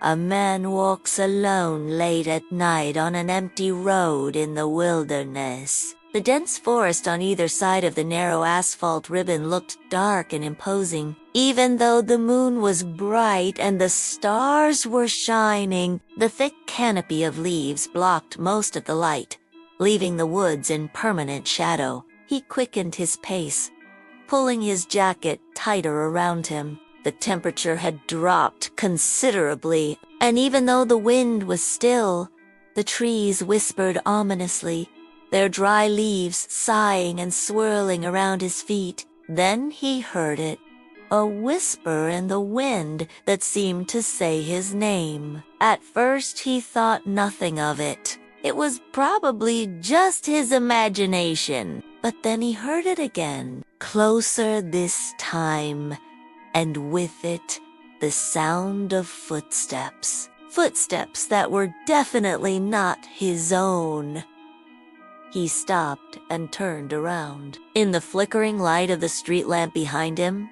A man walks alone late at night on an empty road in the wilderness. The dense forest on either side of the narrow asphalt ribbon looked dark and imposing. Even though the moon was bright and the stars were shining, the thick canopy of leaves blocked most of the light, leaving the woods in permanent shadow. He quickened his pace, pulling his jacket tighter around him. The temperature had dropped considerably, and even though the wind was still, the trees whispered ominously, their dry leaves sighing and swirling around his feet. Then he heard it, a whisper in the wind that seemed to say his name. At first he thought nothing of it. It was probably just his imagination. But then he heard it again, closer this time, and with it, the sound of footsteps. Footsteps that were definitely not his own. He stopped and turned around. In the flickering light of the street lamp behind him,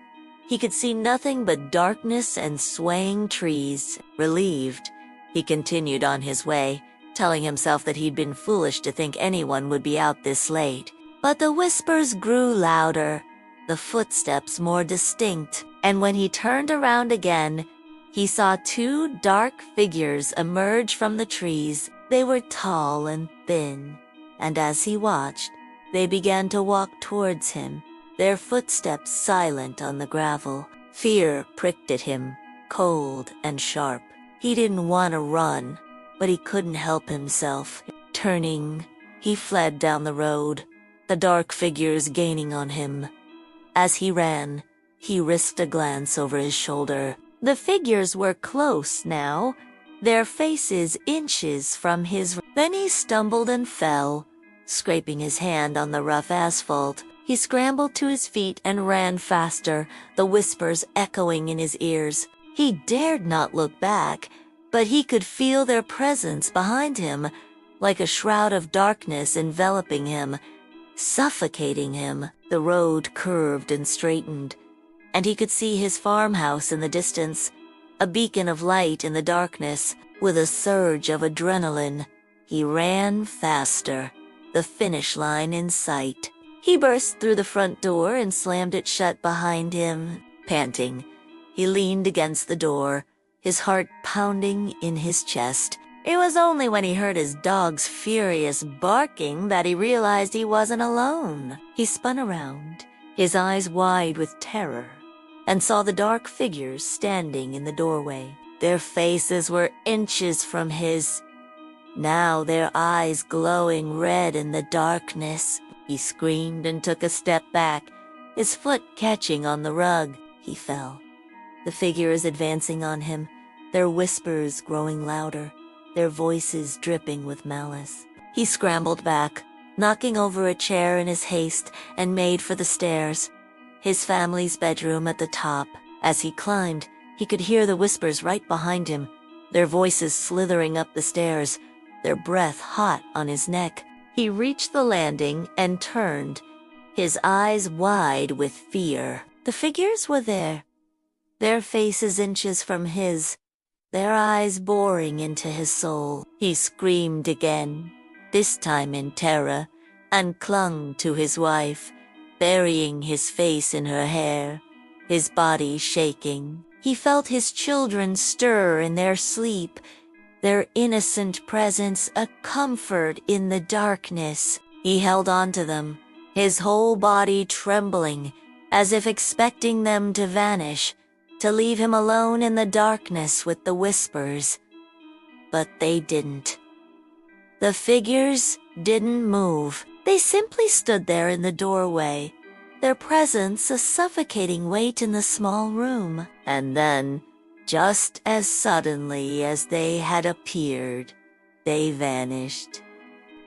he could see nothing but darkness and swaying trees. Relieved, he continued on his way, telling himself that he'd been foolish to think anyone would be out this late. But the whispers grew louder, the footsteps more distinct, and when he turned around again, he saw two dark figures emerge from the trees. They were tall and thin, and as he watched, they began to walk towards him, their footsteps silent on the gravel. Fear pricked at him, cold and sharp. He didn't want to run, but he couldn't help himself. Turning, he fled down the road, the dark figures gaining on him. As he ran, he risked a glance over his shoulder. The figures were close now, their faces inches from his. Then he stumbled and fell, scraping his hand on the rough asphalt. He scrambled to his feet and ran faster, the whispers echoing in his ears. He dared not look back, but he could feel their presence behind him, like a shroud of darkness enveloping him, suffocating him. The road curved and straightened, and he could see his farmhouse in the distance, a beacon of light in the darkness. With a surge of adrenaline, he ran faster, the finish line in sight. He burst through the front door and slammed it shut behind him. Panting, he leaned against the door, his heart pounding in his chest. It was only when he heard his dog's furious barking that he realized he wasn't alone. He spun around, his eyes wide with terror, and saw the dark figures standing in the doorway. Their faces were inches from his, now their eyes glowing red in the darkness. He screamed and took a step back, his foot catching on the rug. He fell, the figures advancing on him, their whispers growing louder, their voices dripping with malice. He scrambled back, knocking over a chair in his haste, and made for the stairs, his family's bedroom at the top. As he climbed, he could hear the whispers right behind him, their voices slithering up the stairs, their breath hot on his neck. He reached the landing and turned, his eyes wide with fear. The figures were there, their faces inches from his, their eyes boring into his soul. He screamed again, this time in terror, and clung to his wife, burying his face in her hair, his body shaking. He felt his children stir in their sleep, their innocent presence a comfort in the darkness. He held on to them, his whole body trembling, as if expecting them to vanish, to leave him alone in the darkness with the whispers. But they didn't. The figures didn't move. They simply stood there in the doorway, their presence a suffocating weight in the small room. And then, just as suddenly as they had appeared, they vanished.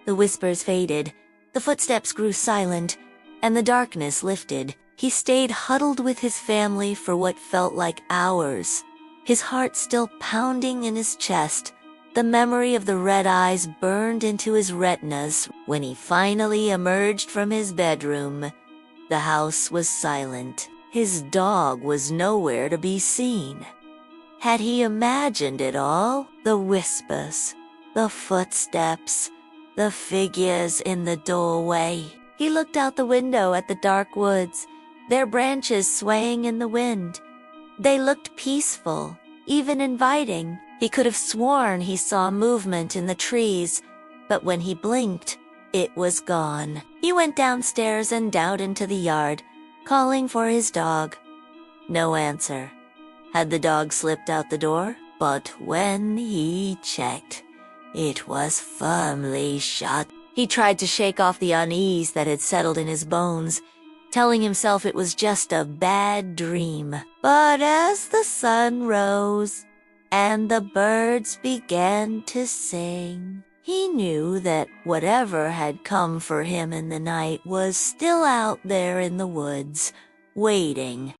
The whispers faded, the footsteps grew silent, and the darkness lifted. He stayed huddled with his family for what felt like hours, his heart still pounding in his chest. The memory of the red eyes burned into his retinas. When he finally emerged from his bedroom, the house was silent. His dog was nowhere to be seen. Had he imagined it all? The whispers, the footsteps, the figures in the doorway. He looked out the window at the dark woods, their branches swaying in the wind. They looked peaceful, even inviting. He could have sworn he saw movement in the trees, but when he blinked, it was gone. He went downstairs and out into the yard, calling for his dog. No answer. Had the dog slipped out the door? But when he checked, it was firmly shut. He tried to shake off the unease that had settled in his bones, telling himself it was just a bad dream. But as the sun rose and the birds began to sing, he knew that whatever had come for him in the night was still out there in the woods, waiting.